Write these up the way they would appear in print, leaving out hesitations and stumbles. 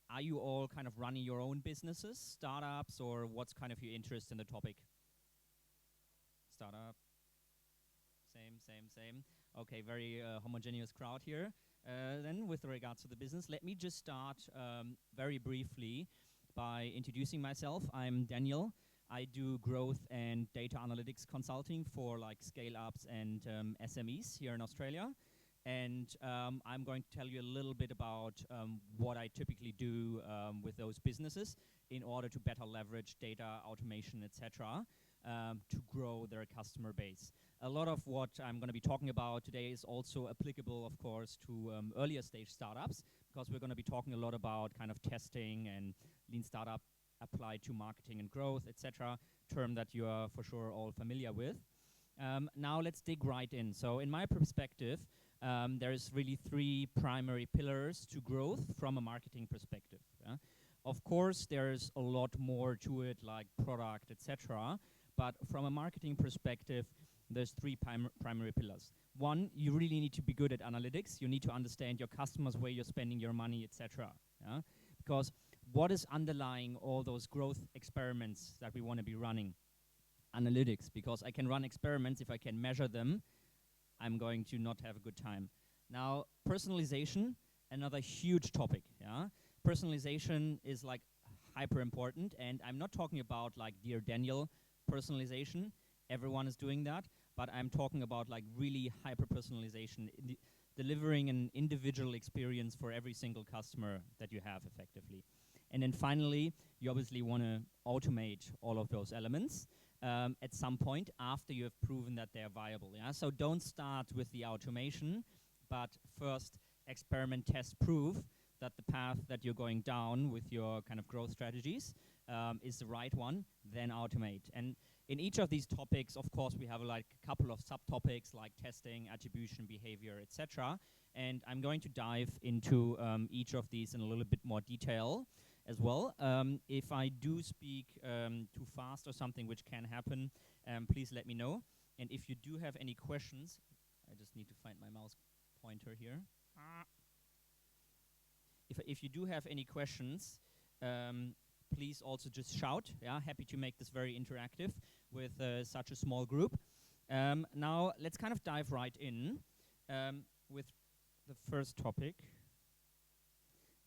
Are you all kind of running your own businesses, startups, or what's kind of your interest in the topic? Startup. Same. Okay, very homogeneous crowd here. Then with regards to the business, let me just start very briefly by introducing myself. I'm Daniel. I do growth and data analytics consulting for like scale-ups and SMEs here in Australia. And I'm going to tell you a little bit about what I typically do with those businesses in order to better leverage data, automation, etc., to grow their customer base. A lot of what I'm going to be talking about today is also applicable, of course, to earlier stage startups, because we're going to be talking a lot about kind of testing and lean startup applied to marketing and growth, etc., term that you are for sure all familiar with. Now let's dig right in. So in my perspective, there's really three primary pillars to growth from a marketing perspective. Yeah? Of course, there's a lot more to it, like product, etc. But from a marketing perspective, there's three primary pillars. One, you really need to be good at analytics. You need to understand your customers, where you're spending your money, etc. Yeah? Because what is underlying all those growth experiments that we want to be running? Analytics. Because I can run experiments, if I can measure them, I'm going to not have a good time. Now, personalization, another huge topic. Yeah? Personalization is like hyper important, and I'm not talking about like Dear Daniel personalization. Everyone is doing that, but I'm talking about like really hyper personalization, delivering an individual experience for every single customer that you have effectively. And then finally, you obviously want to automate all of those elements at some point after you have proven that they're viable. Yeah? So don't start with the automation, but first experiment, test, prove that the path that you're going down with your kind of growth strategies is the right one, then automate. And in each of these topics, of course, we have like a couple of subtopics like testing, attribution, behavior, etc. And I'm going to dive into each of these in a little bit more detail as well. If I do speak too fast or something, which can happen, please let me know. And if you do have any questions, I just need to find my mouse pointer here. If you do have any questions, please also just shout. Yeah, happy to make this very interactive with such a small group. Now, let's kind of dive right in with the first topic.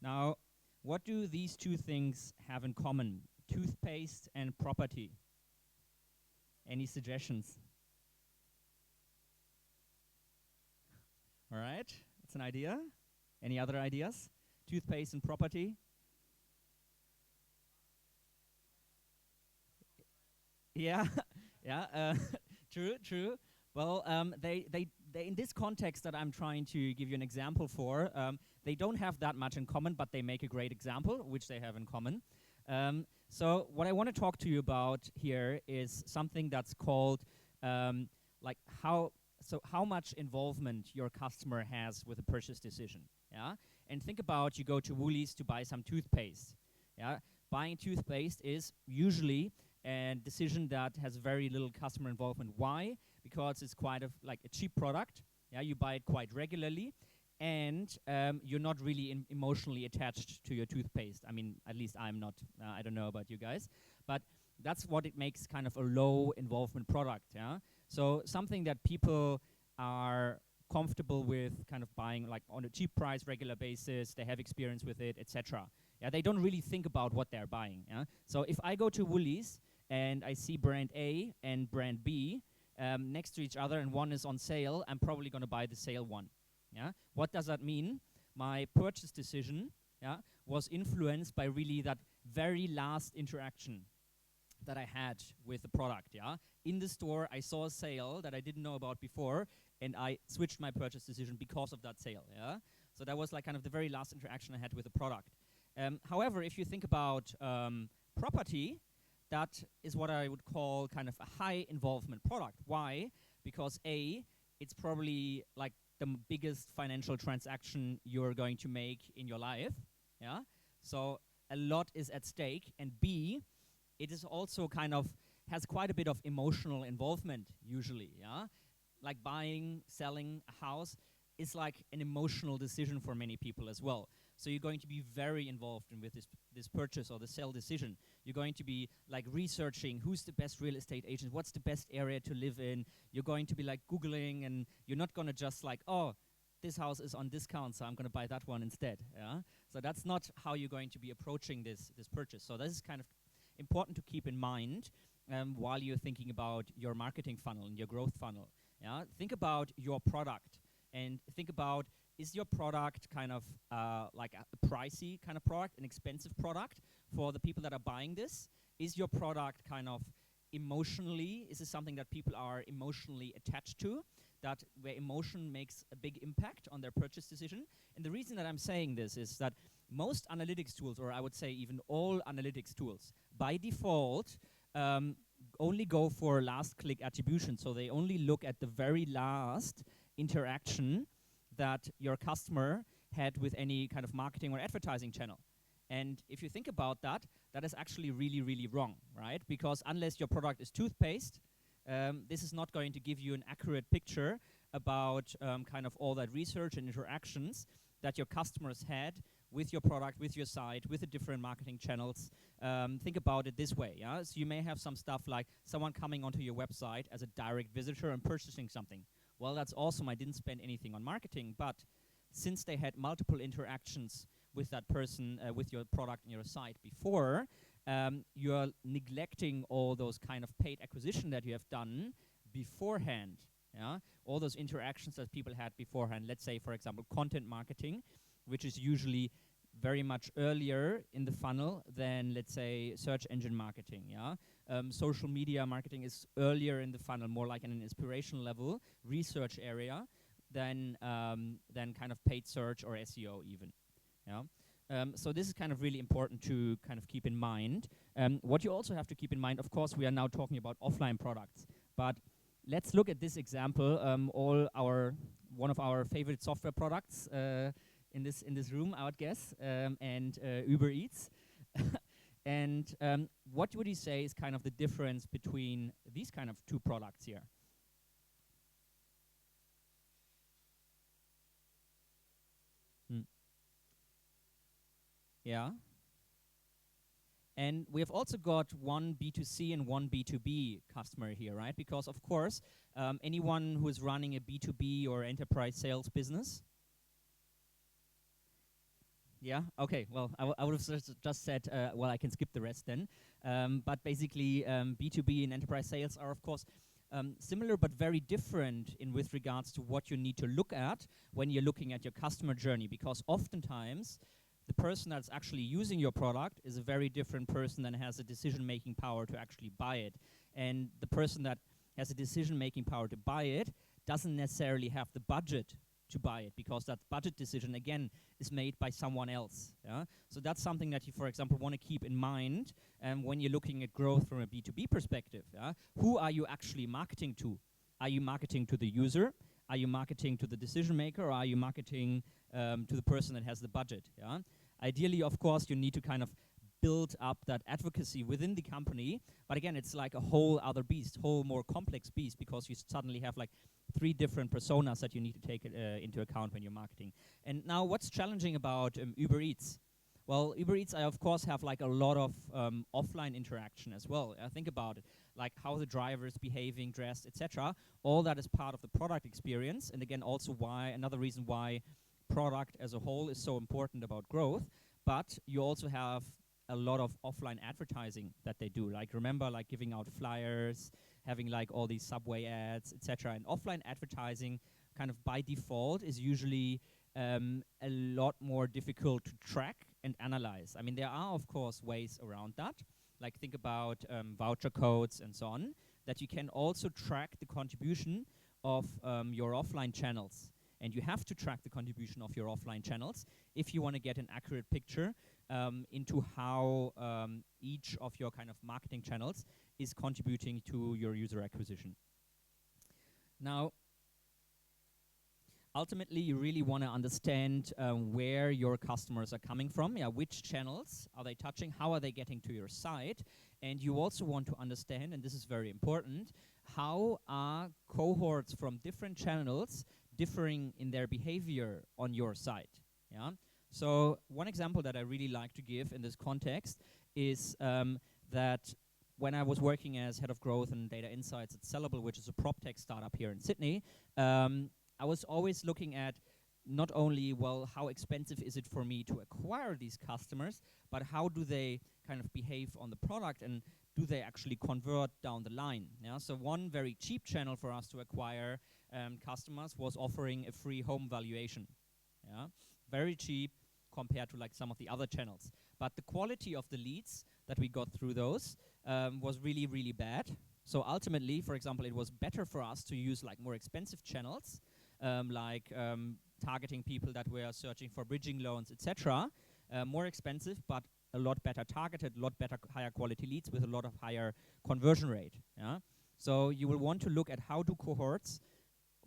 Now, what do these two things have in common? Toothpaste and property. Any suggestions? All right, that's an idea. Any other ideas? Toothpaste and property? Yeah, yeah, true. Well, they in this context that I'm trying to give you an example for, they don't have that much in common, but they make a great example, which they have in common. So what I want to talk to you about here is something that's called like how much involvement your customer has with a purchase decision. Yeah, and think about you go to Woolies to buy some toothpaste. Yeah, buying toothpaste is usually a decision that has very little customer involvement. Why? Because it's quite like a cheap product. Yeah, you buy it quite regularly, and you're not really emotionally attached to your toothpaste. I mean, at least I'm not. I don't know about you guys, but that's what it makes kind of a low involvement product. Yeah, so something that people are comfortable with kind of buying like on a cheap price, regular basis, they have experience with it, etc. Yeah, they don't really think about what they're buying. Yeah? So if I go to Woolies and I see brand A and brand B next to each other and one is on sale, I'm probably going to buy the sale one. Yeah? What does that mean? My purchase decision was influenced by really that very last interaction that I had with the product. Yeah? In the store, I saw a sale that I didn't know about before, and I switched my purchase decision because of that sale. Yeah? So that was like kind of the very last interaction I had with the product. However, if you think about property, that is what I would call kind of a high involvement product. Why? Because A, it's probably like the biggest financial transaction you're going to make in your life. Yeah? So a lot is at stake. And B, it is also kind of has quite a bit of emotional involvement usually. Yeah? Like buying, selling a house is like an emotional decision for many people as well. So you're going to be very involved in with this purchase or the sell decision. You're going to be like researching who's the best real estate agent, what's the best area to live in. You're going to be like Googling, and you're not going to just like, oh, this house is on discount, so I'm going to buy that one instead. Yeah. So that's not how you're going to be approaching this purchase. So this is kind of important to keep in mind while you're thinking about your marketing funnel and your growth funnel. Yeah. Think about your product and think about, is your product kind of like a pricey kind of product, an expensive product for the people that are buying this? Is your product kind of emotionally, is this something that people are emotionally attached to, that where emotion makes a big impact on their purchase decision? And the reason that I'm saying this is that most analytics tools, or I would say even all analytics tools, by default only go for last click attribution. So they only look at the very last interaction that your customer had with any kind of marketing or advertising channel. And if you think about that, that is actually really, really wrong, right? Because unless your product is toothpaste, this is not going to give you an accurate picture about kind of all that research and interactions that your customers had with your product, with your site, with the different marketing channels. Think about it this way, yeah? So you may have some stuff like someone coming onto your website as a direct visitor and purchasing something. Well, that's awesome, I didn't spend anything on marketing, but since they had multiple interactions with that person, with your product and your site before, you're neglecting all those kind of paid acquisition that you have done beforehand. Yeah? All those interactions that people had beforehand. Let's say, for example, content marketing, which is usually very much earlier in the funnel than, let's say, search engine marketing. Yeah? Social media marketing is earlier in the funnel, more like in an inspiration level, research area, than kind of paid search or SEO even. Yeah? So this is kind of really important to kind of keep in mind. What you also have to keep in mind, of course, we are now talking about offline products, but let's look at this example. One of our favorite software products in this room, I would guess, and Uber Eats. And what would you say is kind of the difference between these kind of two products here? Yeah. And we have also got one B2C and one B2B customer here, right? Because, of course, anyone who is running a B2B or enterprise sales business? Yeah, okay, well, I would have just said, well, I can skip the rest then. But basically, B2B and enterprise sales are, of course, similar but very different with regards to what you need to look at when you're looking at your customer journey, because oftentimes, the person that's actually using your product is a very different person than has a decision-making power to actually buy it. And the person that has a decision-making power to buy it doesn't necessarily have the budget to buy it, because that budget decision, again, is made by someone else. Yeah? So that's something that you, for example, want to keep in mind when you're looking at growth from a B2B perspective. Yeah? Who are you actually marketing to? Are you marketing to the user? Are you marketing to the decision maker, or are you marketing to the person that has the budget? Yeah? Ideally, of course, you need to kind of build up that advocacy within the company, but again, it's like a whole other beast, whole more complex beast, because you suddenly have like 3 different personas that you need to take into account when you're marketing. And now, what's challenging about Uber Eats? Well, Uber Eats, I of course have like a lot of offline interaction as well. Think about it, like how the driver is behaving, dressed, etc. All that is part of the product experience, and again, also another reason why product as a whole is so important about growth. But you also have a lot of offline advertising that they do. Like, remember, like giving out flyers, having like all these subway ads, etc. And offline advertising, kind of by default, is usually a lot more difficult to track and analyze. I mean, there are, of course, ways around that. Like, think about voucher codes and so on, that you can also track the contribution of your offline channels. And you have to track the contribution of your offline channels if you want to get an accurate picture into how each of your kind of marketing channels is contributing to your user acquisition. Now, ultimately, you really want to understand where your customers are coming from. Yeah, which channels are they touching? How are they getting to your site? And you also want to understand, and this is very important, how are cohorts from different channels differing in their behavior on your site? Yeah. So one example that I really like to give in this context is that when I was working as head of growth and data insights at Sellable, which is a prop tech startup here in Sydney, I was always looking at not only, well, how expensive is it for me to acquire these customers, but how do they kind of behave on the product, and do they actually convert down the line? Yeah? So one very cheap channel for us to acquire customers was offering a free home valuation. Yeah? Very cheap compared to like some of the other channels. But the quality of the leads that we got through those was really, really bad. So ultimately, for example, it was better for us to use like more expensive channels, like targeting people that were searching for bridging loans, etc. More expensive, but a lot better targeted, a lot better, higher quality leads with a lot of higher conversion rate. Yeah? So you will want to look at how do cohorts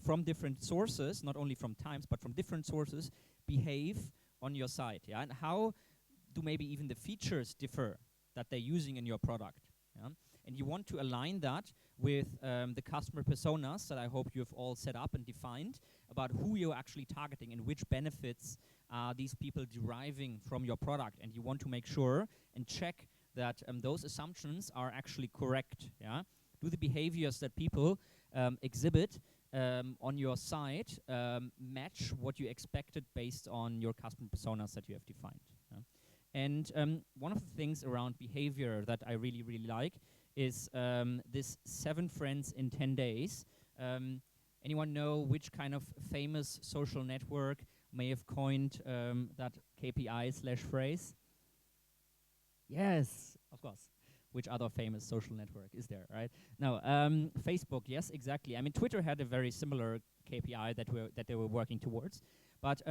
from different sources, not only from Times, but from different sources, behave on your site. Yeah? And how do maybe even the features differ that they're using in your product. Yeah? And you want to align that with the customer personas that I hope you've all set up and defined about who you're actually targeting and which benefits are these people deriving from your product. And you want to make sure and check that those assumptions are actually correct. Yeah? Do the behaviors that people exhibit on your site match what you expected based on your customer personas that you have defined? Yeah? And one of the things around behavior that I really, really like is this 7 friends in 10 days. Anyone know which kind of famous social network may have coined that KPI/phrase? Yes, of course. Which other famous social network is there, right? No, Facebook, yes, exactly. I mean, Twitter had a very similar KPI that they were working towards. But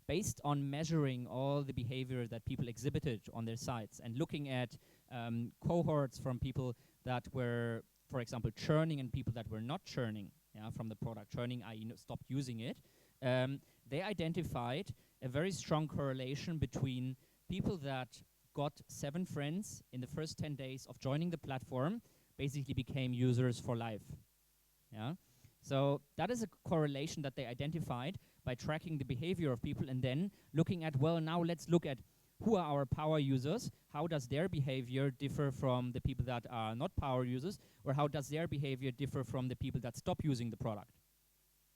based on measuring all the behavior that people exhibited on their sites and looking at cohorts from people that were, for example, churning and people that were not churning, yeah, from the product, churning, i.e. stopped using it, they identified a very strong correlation between people that got 7 friends in the first 10 days of joining the platform, basically became users for life. Yeah? So that is a correlation that they identified by tracking the behavior of people and then looking at, well, now let's look at who are our power users, how does their behavior differ from the people that are not power users, or how does their behavior differ from the people that stop using the product.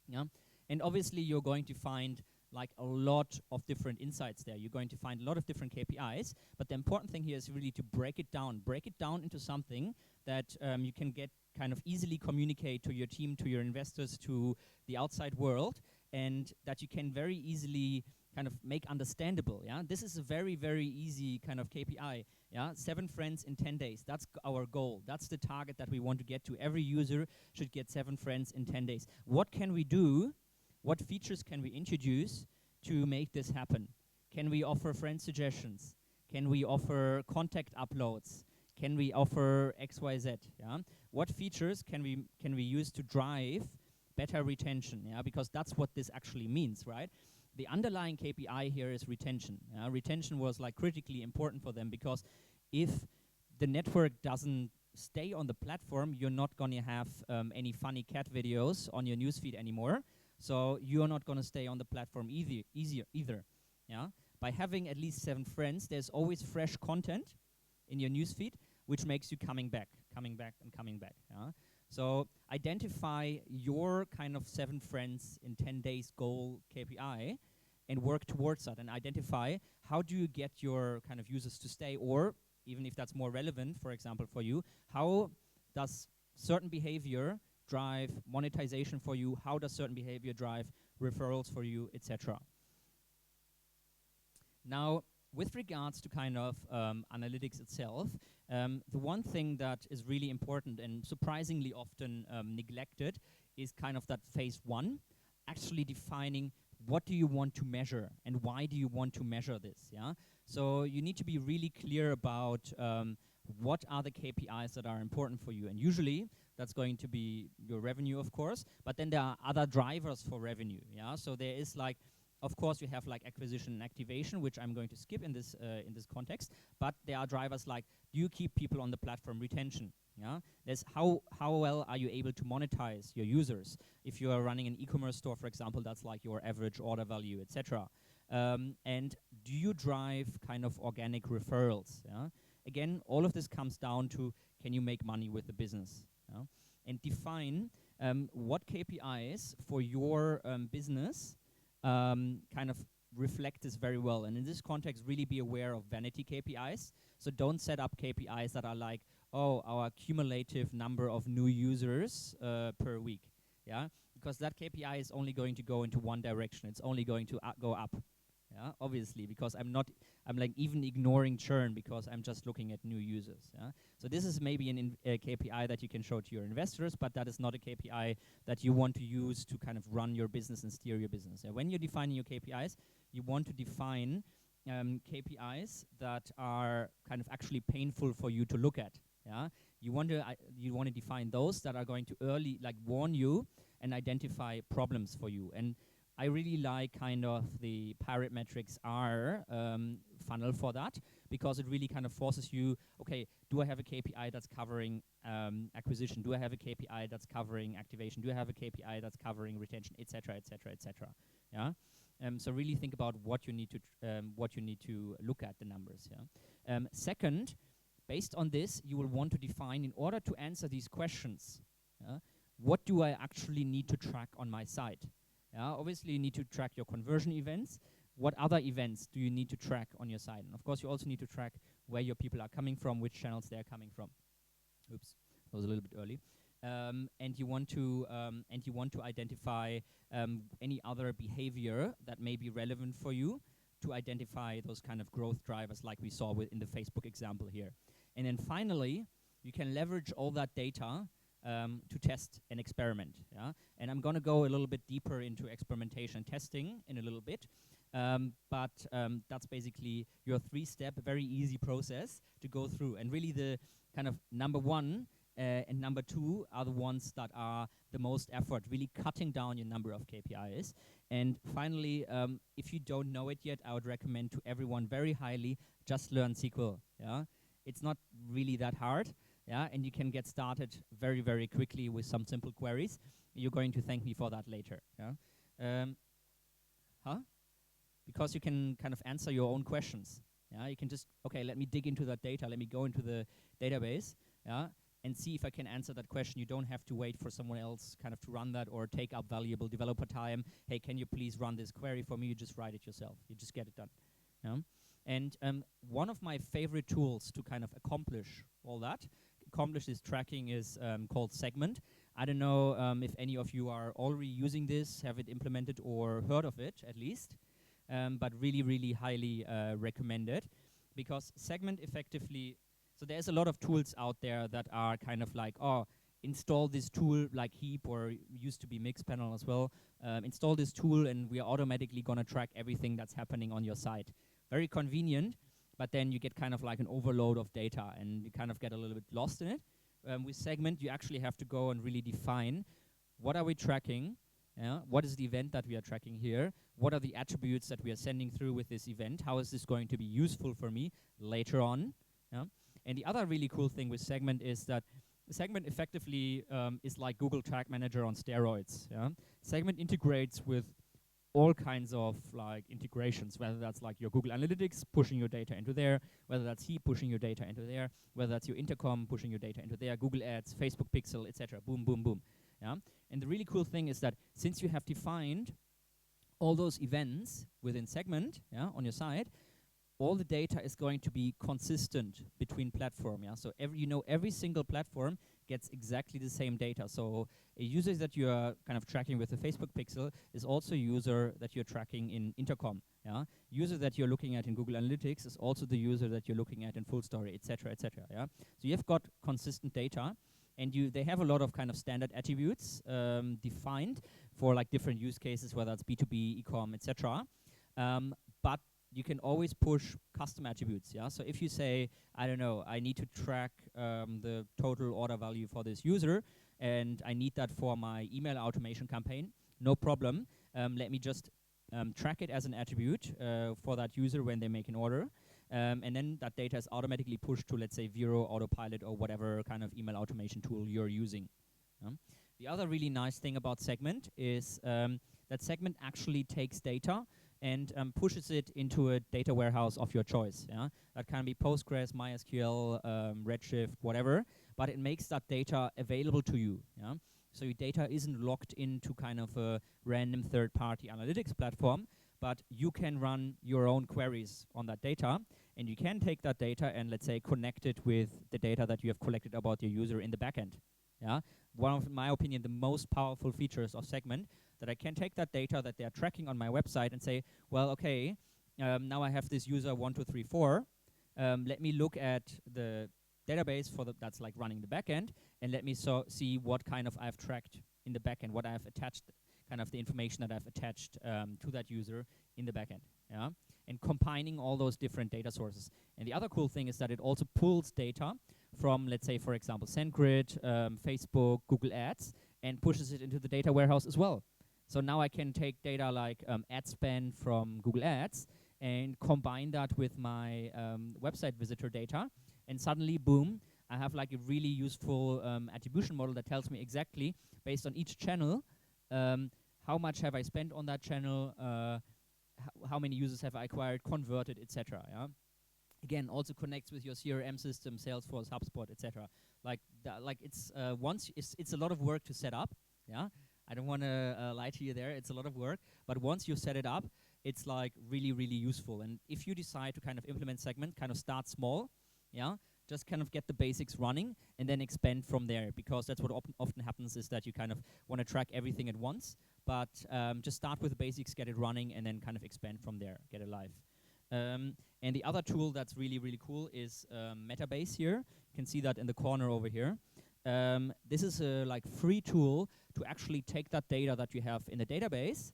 Yeah? And obviously you're going to find like a lot of different insights there. You're going to find a lot of different KPIs, but the important thing here is really to break it down into something that you can get kind of easily communicate to your team, to your investors, to the outside world, and that you can very easily kind of make understandable. Yeah, this is a very, very easy kind of KPI. Yeah, 7 friends in 10 days. That's our goal. That's the target that we want to get to. Every user should get 7 friends in 10 days. What can we do? What features can we introduce to make this happen? Can we offer friend suggestions? Can we offer contact uploads? Can we offer XYZ? Yeah? What features can we use to drive better retention? Yeah? Because that's what this actually means, right? The underlying KPI here is retention. Retention was like critically important for them because if the network doesn't stay on the platform, you're not going to have any funny cat videos on your newsfeed anymore. So you're not going to stay on the platform either. Yeah? By having at least 7 friends, there's always fresh content in your newsfeed, which makes you coming back. Yeah? So identify your kind of 7 friends in 10 days goal KPI and work towards that, and identify how do you get your kind of users to stay, or even if that's more relevant, for example, for you, how does certain behavior drive monetization for you? How does certain behavior drive referrals for you, etc.? Now, with regards to kind of analytics itself, the one thing that is really important and surprisingly often neglected is kind of that phase 1, actually defining what do you want to measure and why do you want to measure this. Yeah? So you need to be really clear about what are the KPIs that are important for you, and usually that's going to be your revenue, of course, but then there are other drivers for revenue. Yeah, so there is like, of course, you have like acquisition and activation, which I'm going to skip in this context, but there are drivers like, do you keep people on the platform? Retention. Yeah, there's how well are you able to monetize your users? If you are running an e-commerce store, for example, that's like your average order value, etc. And do you drive kind of organic referrals? Yeah? Again, all of this comes down to, can you make money with the business? Yeah? And define what KPIs for your business kind of reflect this very well. And in this context, really be aware of vanity KPIs. So don't set up KPIs that are like, oh, our cumulative number of new users per week. Yeah, because that KPI is only going to go into one direction. It's only going to go up. Yeah, obviously, because I'm like even ignoring churn because I'm just looking at new users. Yeah, so this is maybe a KPI that you can show to your investors, but that is not a KPI that you want to use to kind of run your business and steer your business. Yeah? When you're defining your KPIs, you want to define KPIs that are kind of actually painful for you to look at. Yeah, you want to define those that are going to early warn you and identify problems for you. And I really like kind of the Pirate Metrics R funnel for that, because it really kind of forces you, okay, do I have a KPI that's covering acquisition? Do I have a KPI that's covering activation? Do I have a KPI that's covering retention, etc., etc., etc. Yeah. So really think about what you need to look at the numbers. Yeah. Second, based on this, you will want to define, in order to answer these questions, what do I actually need to track on my site? Yeah, obviously, you need to track your conversion events. What other events do you need to track on your site? And of course, you also need to track where your people are coming from, which channels they are coming from. Oops, that was a little bit early. And you want to identify any other behavior that may be relevant for you to identify those kind of growth drivers, like we saw in the Facebook example here. And then finally, you can leverage all that data to test and experiment. Yeah? And I'm going to go a little bit deeper into experimentation and testing in a little bit. But that's basically your 3-step, very easy process to go through. And really the kind of number 1 and number 2 are the ones that are the most effort, really cutting down your number of KPIs. And finally, if you don't know it yet, I would recommend to everyone very highly, just learn SQL. Yeah? It's not really that hard. Yeah, and you can get started very, very quickly with some simple queries. You're going to thank me for that later. Yeah? Because you can kind of answer your own questions. Yeah, you can just, okay, let me dig into that data. Let me go into the database. Yeah, and see if I can answer that question. You don't have to wait for someone else kind of to run that or take up valuable developer time. Hey, can you please run this query for me? You just write it yourself. You just get it done. Yeah? And one of my favorite tools to kind of accomplish all that, accomplish this tracking, is called Segment. I don't know if any of you are already using this, have it implemented or heard of it at least, but really, really highly recommended, because Segment effectively, so there's a lot of tools out there that are kind of like, oh, install this tool like Heap, or used to be Mixpanel as well, install this tool and we are automatically going to track everything that's happening on your site. Very convenient, but then you get kind of like an overload of data and you kind of get a little bit lost in it. With Segment, you actually have to go and really define, what are we tracking? What is the event that we are tracking here? What are the attributes that we are sending through with this event? How is this going to be useful for me later on? And the other really cool thing with Segment is that Segment effectively is like Google Tag Manager on steroids. Segment integrates with all kinds of like integrations, whether that's like your Google Analytics pushing your data into there, whether that's Heap pushing your data into there, whether that's your Intercom pushing your data into there, Google Ads, Facebook Pixel, etc. Boom, boom, boom. Yeah. And the really cool thing is that since you have defined all those events within Segment, on your site, all the data is going to be consistent between platform. So every single platform gets exactly the same data. So a user that you are kind of tracking with the Facebook Pixel is also a user that you're tracking in Intercom. User that you're looking at in Google Analytics is also the user that you're looking at in Full Story, etc., etc. So you've got consistent data, and they have a lot of kind of standard attributes defined for like different use cases, whether it's B2B, e-com, etc. But you can always push custom attributes. So if you say, I don't know, I need to track the total order value for this user, and I need that for my email automation campaign, no problem. Let me just track it as an attribute for that user when they make an order. And then that data is automatically pushed to, let's say, Vero, Autopilot, or whatever kind of email automation tool you're using. The other really nice thing about Segment is that Segment actually takes data and pushes it into a data warehouse of your choice. Yeah, that can be Postgres, MySQL, Redshift, whatever. But it makes that data available to you. Yeah, so your data isn't locked into kind of a random third-party analytics platform, but you can run your own queries on that data, and you can take that data and, let's say, connect it with the data that you have collected about your user in the backend. Yeah, one of, in my opinion, the most powerful features of Segment, that I can take that data that they are tracking on my website and say, well, okay, now I have this user 1234. Let me look at the database for that's like running the backend, and let me see what kind of I've tracked in the backend, what I've attached, kind of the information that I've attached to that user in the backend. Yeah, and combining all those different data sources. And the other cool thing is that it also pulls data from, let's say, for example, SendGrid, Facebook, Google Ads, and pushes it into the data warehouse as well. So now I can take data like ad spend from Google Ads and combine that with my website visitor data, and suddenly, boom, I have like a really useful attribution model that tells me exactly, based on each channel, how much have I spent on that channel, how many users have I acquired, converted, etc. Yeah? Again, also connects with your CRM system, Salesforce, HubSpot, etc. Like it's it's a lot of work to set up. Yeah, I don't want to lie to you there. It's a lot of work, but once you set it up, it's like really, really useful. And if you decide to kind of implement Segment, kind of start small, yeah, just kind of get the basics running and then expand from there, because that's what often happens, is that you kind of want to track everything at once, but just start with the basics, get it running, and then kind of expand from there, get it live. And the other tool that's really, really cool is Metabase here. You can see that in the corner over here. This is a like free tool to actually take that data that you have in the database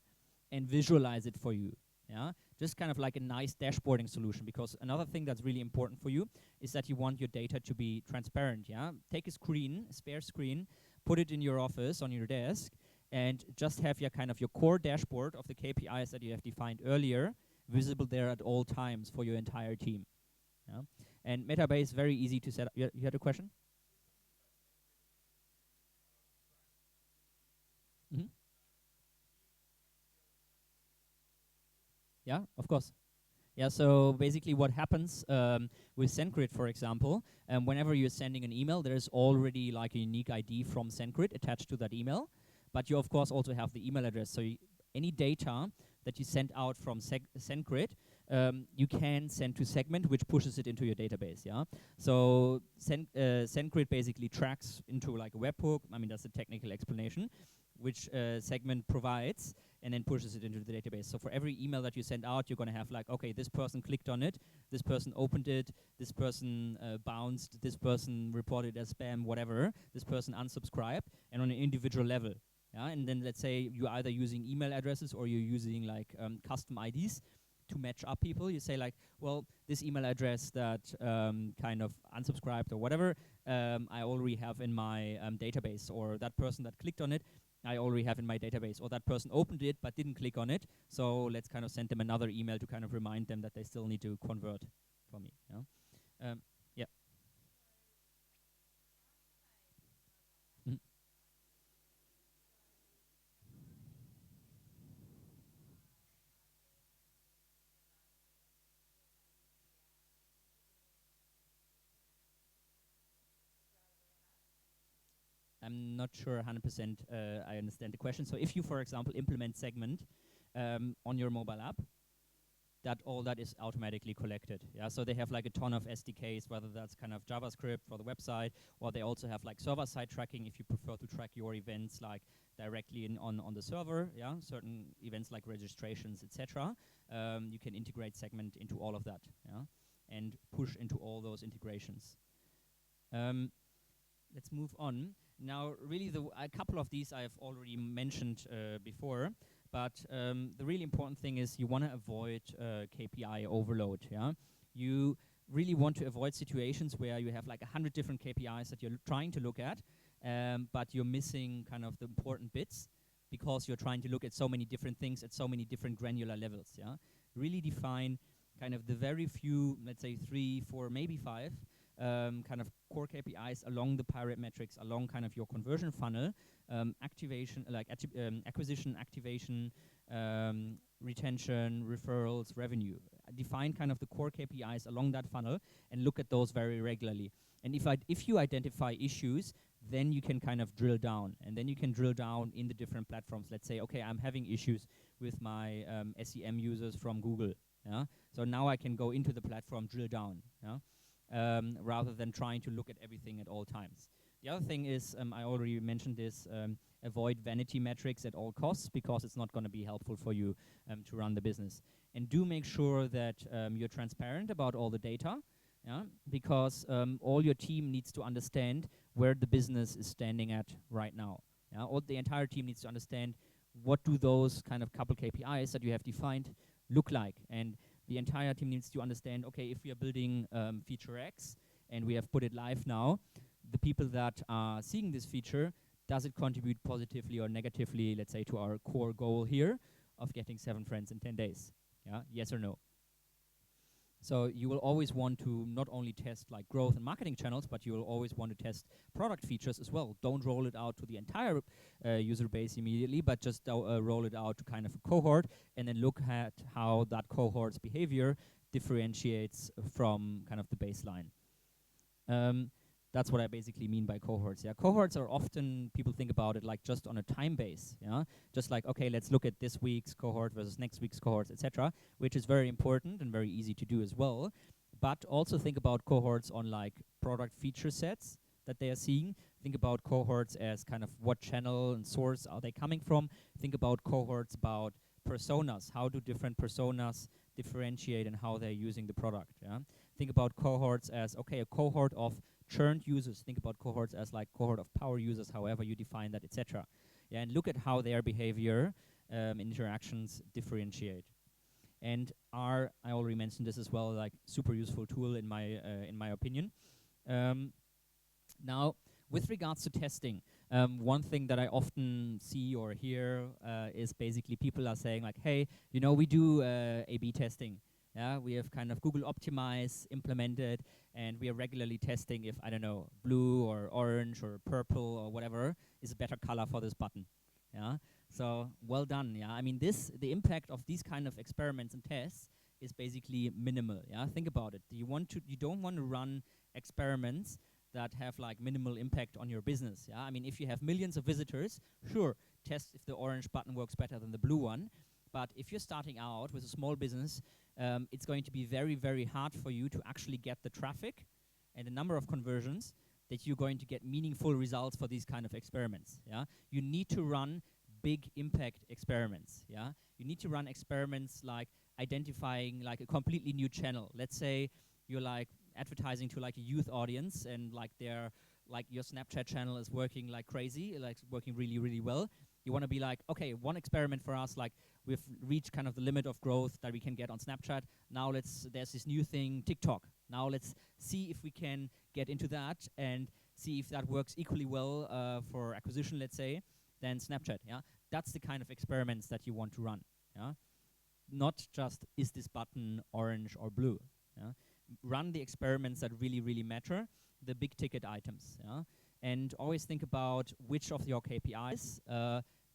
and visualize it for you. Yeah, just kind of like a nice dashboarding solution, because another thing that's really important for you is that you want your data to be transparent. Yeah, take a screen, a spare screen, put it in your office on your desk, and just have your kind of your core dashboard of the KPIs that you have defined earlier visible there at all times for your entire team. Yeah, and Metabase, very easy to set up. You had a question? Mm-hmm. Yeah, of course. Yeah, so basically what happens with SendGrid, for example, whenever you're sending an email, there's already like a unique ID from SendGrid attached to that email, but you of course also have the email address. So any data that you send out from SendGrid, you can send to Segment, which pushes it into your database. Yeah, so SendGrid basically tracks into like a webhook. I mean, that's a technical explanation, which Segment provides, and then pushes it into the database. So for every email that you send out, you're going to have like, okay, this person clicked on it, this person opened it, this person bounced, this person reported as spam, whatever, this person unsubscribed, and on an individual level. Yeah, and then let's say you're either using email addresses or you're using like custom IDs to match up people. You say like, well, this email address that kind of unsubscribed or whatever, I already have in my database, or that person that clicked on it, I already have in my database, or that person opened it but didn't click on it, so let's kind of send them another email to kind of remind them that they still need to convert for me. Yeah. Yeah. Mhm. I'm not sure 100% I understand the question. So if you, for example, implement Segment on your mobile app, that all that is automatically collected. Yeah, so they have like a ton of SDKs, whether that's kind of JavaScript for the website, or they also have like server-side tracking if you prefer to track your events like directly on the server. Yeah, certain events like registrations, etc. You can integrate Segment into all of that. Yeah, and push into all those integrations. Let's move on. Now, really, a couple of these I've already mentioned before, but the really important thing is you want to avoid KPI overload. Yeah, you really want to avoid situations where you have like 100 different KPIs that you're trying to look at, but you're missing kind of the important bits because you're trying to look at so many different things at so many different granular levels. Yeah, really define kind of the very few, let's say 3, 4, maybe 5 kind of core KPIs along the pirate metrics, along kind of your conversion funnel, activation, like acquisition, activation, retention, referrals, revenue. Define kind of the core KPIs along that funnel and look at those very regularly. And if you identify issues, then you can kind of drill down, and then you can drill down in the different platforms. Let's say, okay, I'm having issues with my SEM users from Google. Yeah? So now I can go into the platform, drill down, yeah? Rather than trying to look at everything at all times. The other thing is, I already mentioned this, avoid vanity metrics at all costs, because it's not going to be helpful for you to run the business. And do make sure that you're transparent about all the data, yeah? Because all your team needs to understand where the business is standing at right now. Yeah? All the entire team needs to understand what do those kind of couple KPIs that you have defined look like. And the entire team needs to understand, okay, if we are building feature X and we have put it live now, the people that are seeing this feature, does it contribute positively or negatively, let's say, to our core goal here of getting 7 friends in 10 days? Yeah, yes or no? So you will always want to not only test like growth and marketing channels, but you will always want to test product features as well. Don't roll it out to the entire user base immediately, but just roll it out to kind of a cohort, and then look at how that cohort's behavior differentiates from kind of the baseline. That's what I basically mean by cohorts. Yeah, cohorts are often, people think about it like just on a time base. Yeah, just like, okay, let's look at this week's cohort versus next week's cohorts, etc., which is very important and very easy to do as well. But also think about cohorts on like product feature sets that they are seeing. Think about cohorts as kind of what channel and source are they coming from. Think about cohorts about personas. How do different personas differentiate and how they're using the product? Yeah. Think about cohorts as, okay, a cohort of churned users. Think about cohorts as like cohort of power users, however you define that, etc. Yeah, and look at how their behavior interactions differentiate. And I already mentioned this as well, like super useful tool in my opinion. Now, with regards to testing, one thing that I often see or hear is basically people are saying like, hey, you know, we do A/B testing. Yeah, we have kind of Google Optimize implemented, and we are regularly testing if, I don't know, blue or orange or purple or whatever is a better color for this button. Yeah, so well done. Yeah, I mean, the impact of these kind of experiments and tests is basically minimal. Yeah, think about it. You don't want to run experiments that have like minimal impact on your business. Yeah, I mean, if you have millions of visitors, sure, test if the orange button works better than the blue one. But if you're starting out with a small business, it's going to be very, very hard for you to actually get the traffic and the number of conversions that you're going to get meaningful results for these kind of experiments. Yeah, you need to run big impact experiments. Yeah, you need to run experiments like identifying like a completely new channel. Let's say you're like advertising to like a youth audience, and like your Snapchat channel is working like crazy, like working really, really well. You want to be like, okay, one experiment for us, like we've reached kind of the limit of growth that we can get on Snapchat. Now there's this new thing, TikTok. Now let's see if we can get into that and see if that works equally well for acquisition, let's say, than Snapchat. Yeah, that's the kind of experiments that you want to run. Yeah, not just is this button orange or blue. Yeah, run the experiments that really, really matter, the big ticket items. Yeah, and always think about which of your KPIs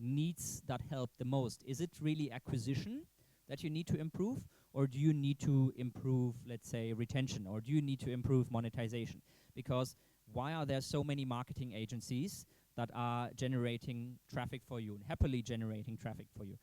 needs that help the most. Is it really acquisition that you need to improve, or do you need to improve, let's say, retention, or do you need to improve monetization? Because why are there so many marketing agencies that are generating traffic for you and happily generating traffic for you?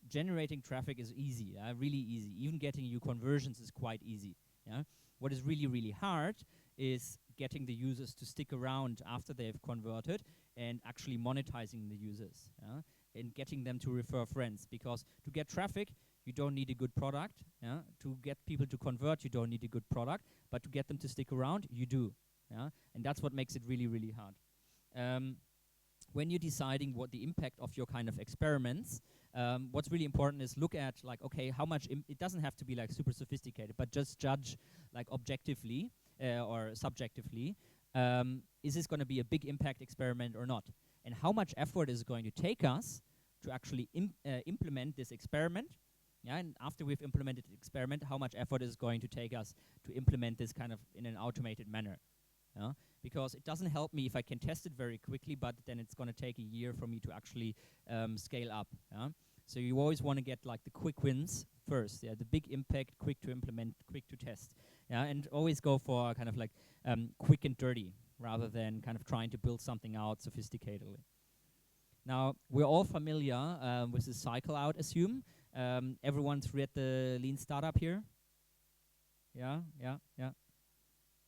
Generating traffic is easy, really easy. Even getting you conversions is quite easy. Yeah? What is really, really hard is getting the users to stick around after they've converted and actually monetizing the users, yeah? And getting them to refer friends. Because to get traffic, you don't need a good product. Yeah? To get people to convert, you don't need a good product. But to get them to stick around, you do. Yeah? And that's what makes it really, really hard. When you're deciding what the impact of your kind of experiments, what's really important is look at like, okay, how much, it doesn't have to be like super sophisticated, but just judge like objectively or subjectively, is this going to be a big impact experiment or not? And how much effort is it going to take us to actually implement this experiment, Yeah, and after we've implemented the experiment, how much effort is going to take us to implement this kind of in an automated manner? Yeah? Because it doesn't help me if I can test it very quickly, but then it's going to take a year for me to actually scale up. Yeah? So you always want to get like the quick wins first. Yeah, the big impact, quick to implement, quick to test. Yeah, and always go for kind of like quick and dirty rather than kind of trying to build something out sophisticatedly. Now, we're all familiar with the cycle, I would assume. Everyone's read the Lean Startup here? Yeah.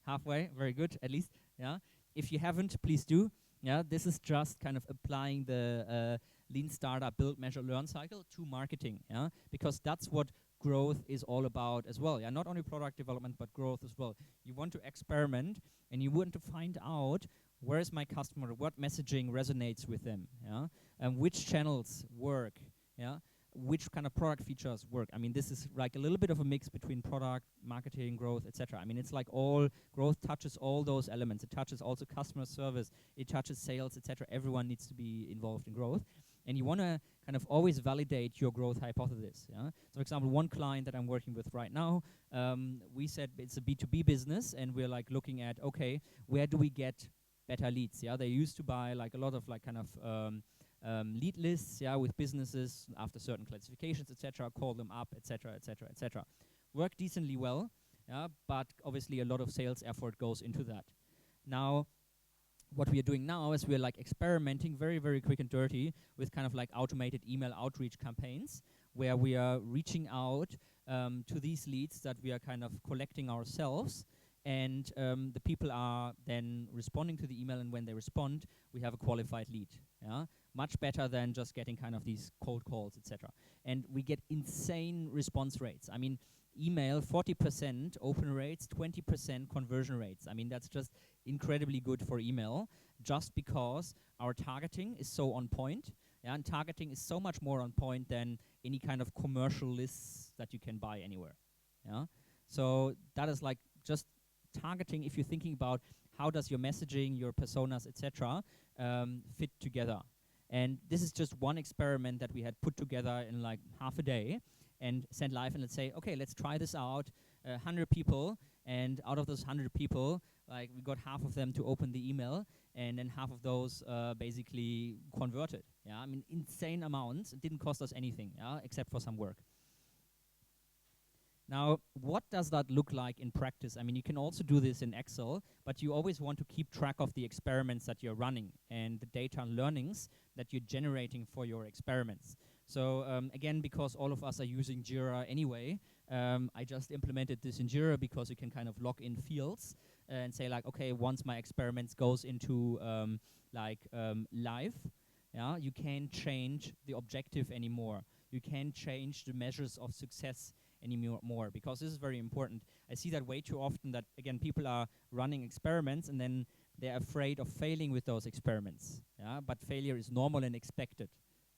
Halfway, very good, at least. Yeah. If you haven't, please do. Yeah, this is just kind of applying the Lean Startup build, measure, learn cycle to marketing. Yeah, because that's what growth is all about as well. Yeah, not only product development but growth as well. You want to experiment and you want to find out where is my customer, what messaging resonates with them. Yeah, and which channels work. Yeah. Which kind of product features work. I mean, this is like a little bit of a mix between product, marketing, growth, etc. I mean, it's like all growth touches all those elements. It touches also customer service, it touches sales, etc. Everyone needs to be involved in growth. And you want to kind of always validate your growth hypothesis. Yeah? So, for example, one client that I'm working with right now, we said it's a B2B business, and we're like looking at, okay, where do we get better leads? Yeah, they used to buy like a lot of like kind of lead lists, yeah, with businesses after certain classifications, etc. Call them up, etc., etc., etc. Work decently well, yeah, but obviously a lot of sales effort goes into that. Now, what we are doing now is we're like experimenting very, very quick and dirty with kind of like automated email outreach campaigns, where we are reaching out to these leads that we are kind of collecting ourselves. And the people are then responding to the email, and when they respond, we have a qualified lead. Yeah, much better than just getting kind of these cold calls, etc. And we get insane response rates. I mean, email 40% open rates, 20% conversion rates. I mean, that's just incredibly good for email, just because our targeting is so on point. Yeah, and targeting is so much more on point than any kind of commercial lists that you can buy anywhere. Yeah, so that is like just targeting. If you're thinking about how does your messaging, your personas, etc., fit together. And this is just one experiment that we had put together in like half a day and sent live, and let's say, okay, let's try this out, 100 people, and out of those 100 people, like we got half of them to open the email, and then half of those basically converted. Yeah, I mean, insane amounts. It didn't cost us anything, yeah, except for some work. Now, what does that look like in practice? I mean, you can also do this in Excel, but you always want to keep track of the experiments that you're running and the data and learnings that you're generating for your experiments. So again, because all of us are using Jira anyway, I just implemented this in Jira because you can kind of log in fields and say like, okay, once my experiments goes into live, yeah, you can't change the objective anymore. You can't change the measures of success anymore, because this is very important. I see that way too often, that again people are running experiments and then they're afraid of failing with those experiments. Yeah, but failure is normal and expected.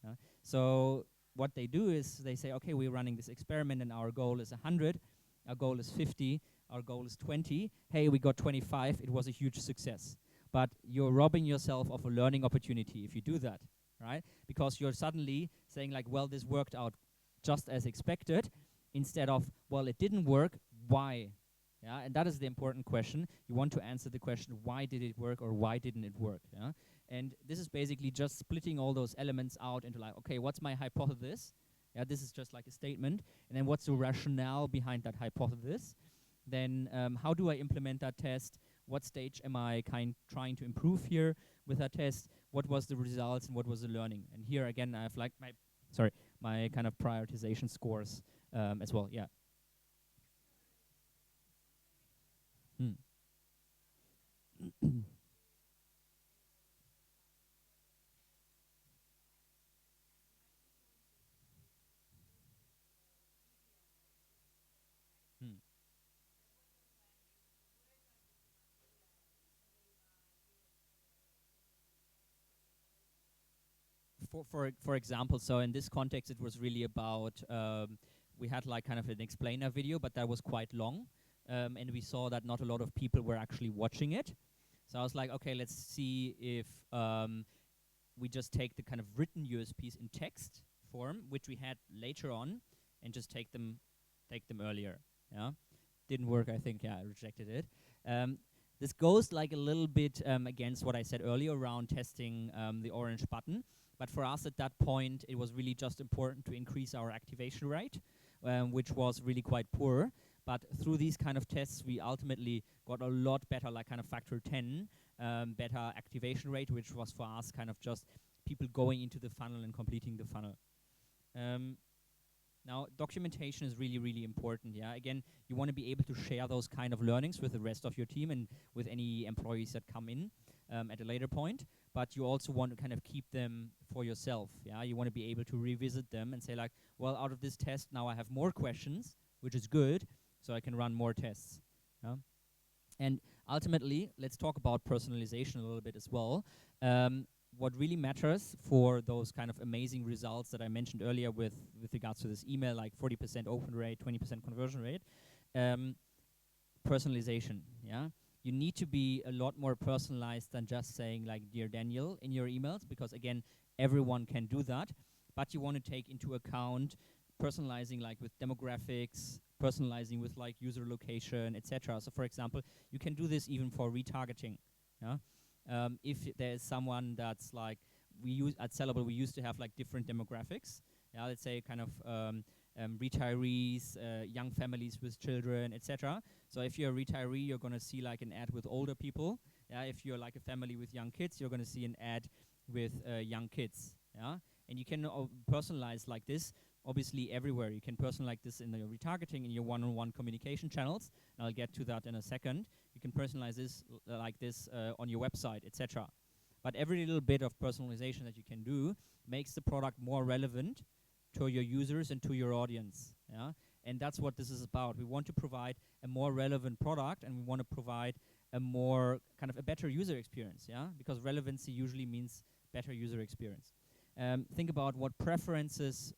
Yeah? So what they do is they say, okay, we're running this experiment and our goal is 100, our goal is 50, our goal is 20. Hey, we got 25. It was a huge success. But you're robbing yourself of a learning opportunity if you do that, right? Because you're suddenly saying like, well, this worked out just as expected, instead of, well, it didn't work, why? Yeah, and that is the important question. You want to answer the question, why did it work or why didn't it work? Yeah? And this is basically just splitting all those elements out into like, okay, what's my hypothesis? Yeah, this is just like a statement. And then what's the rationale behind that hypothesis? Then how do I implement that test? What stage am I trying to improve here with that test? What was the results and what was the learning? And here again, I have like my kind of prioritization scores as well. Yeah. For example, so in this context, it was really about we had like kind of an explainer video, but that was quite long, and we saw that not a lot of people were actually watching it. So I was like, okay, let's see if we just take the kind of written USPs in text form, which we had later on, and just take them earlier. Yeah, didn't work. I think. Yeah, I rejected it. This goes like a little bit against what I said earlier around testing the orange button. But for us at that point, it was really just important to increase our activation rate, which was really quite poor. But through these kind of tests, we ultimately got a lot better, like kind of factor 10, better activation rate, which was for us kind of just people going into the funnel and completing the funnel. Now, documentation is really, really important. Yeah, again, you want to be able to share those kind of learnings with the rest of your team and with any employees that come in at a later point. But you also want to kind of keep them for yourself. Yeah, you want to be able to revisit them and say like, well, out of this test, now I have more questions, which is good, so I can run more tests. Yeah? And ultimately, let's talk about personalization a little bit as well. What really matters for those kind of amazing results that I mentioned earlier with regards to this email, like 40% open rate, 20% conversion rate, personalization, yeah? You need to be a lot more personalized than just saying like, dear Daniel, in your emails, because again, everyone can do that, but you want to take into account personalizing like with demographics, personalizing with like user location, etc. So for example, you can do this even for retargeting, yeah? If there's someone that's like, we use at Sellable, we used to have like different demographics. Yeah, let's say kind of retirees, young families with children, etc. So if you're a retiree, you're going to see like an ad with older people. Yeah, if you're like a family with young kids, you're going to see an ad with young kids. Yeah, and you can personalize like this. Obviously, everywhere you can personalize this in your retargeting in your one-on-one communication channels. And I'll get to that in a second. You can personalize this like this on your website, etc. But every little bit of personalization that you can do makes the product more relevant to your users and to your audience. Yeah? And that's what this is about. We want to provide a more relevant product, and we want to provide a more kind of a better user experience. Yeah, because relevancy usually means better user experience. Think about what preferences,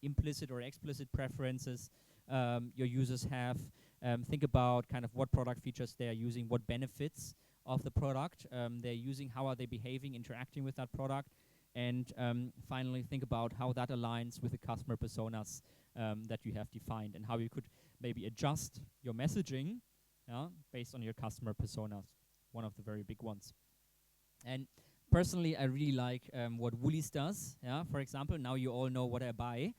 implicit or explicit preferences your users have. Think about kind of what product features they are using, what benefits of the product they're using, how are they behaving, interacting with that product, and finally think about how that aligns with the customer personas that you have defined, and how you could maybe adjust your messaging based on your customer personas, one of the very big ones. And personally, I really like what Woolies does. Yeah, for example, now you all know what I buy,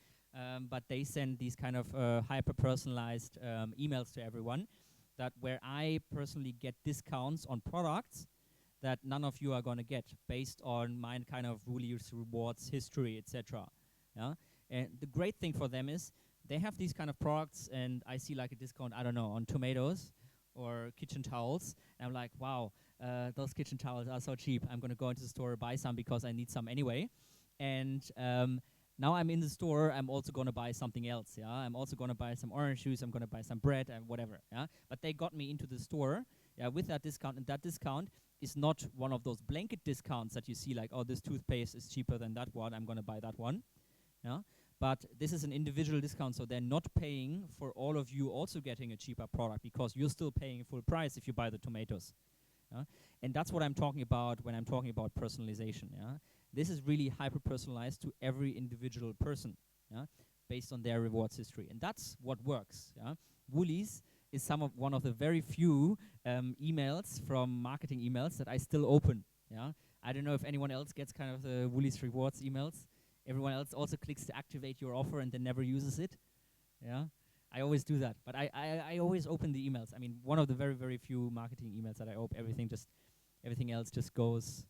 but they send these kind of hyper-personalized emails to everyone, that where I personally get discounts on products that none of you are going to get based on my kind of Woolies rewards history, etc. Yeah, and the great thing for them is they have these kind of products, and I see like a discount, I don't know, on tomatoes or kitchen towels, and I'm like, wow. Those kitchen towels are so cheap. I'm going to go into the store, buy some because I need some anyway. And now I'm in the store, I'm also going to buy something else. Yeah, I'm also going to buy some orange juice. I'm going to buy some bread and whatever. Yeah, but they got me into the store, with that discount, and that discount is not one of those blanket discounts that you see like, oh, this toothpaste is cheaper than that one. I'm going to buy that one. Yeah, but this is an individual discount, so they're not paying for all of you also getting a cheaper product, because you're still paying full price if you buy the tomatoes. And that's what I'm talking about when I'm talking about personalization. Yeah? This is really hyper-personalized to every individual person, based on their rewards history. And that's what works. Yeah? Woolies is one of the very few emails from marketing emails that I still open. Yeah? I don't know if anyone else gets kind of the Woolies rewards emails. Everyone else also clicks to activate your offer and then never uses it. Yeah. I always do that, but I always open the emails. I mean, one of the very, very few marketing emails that I open. Everything else just goes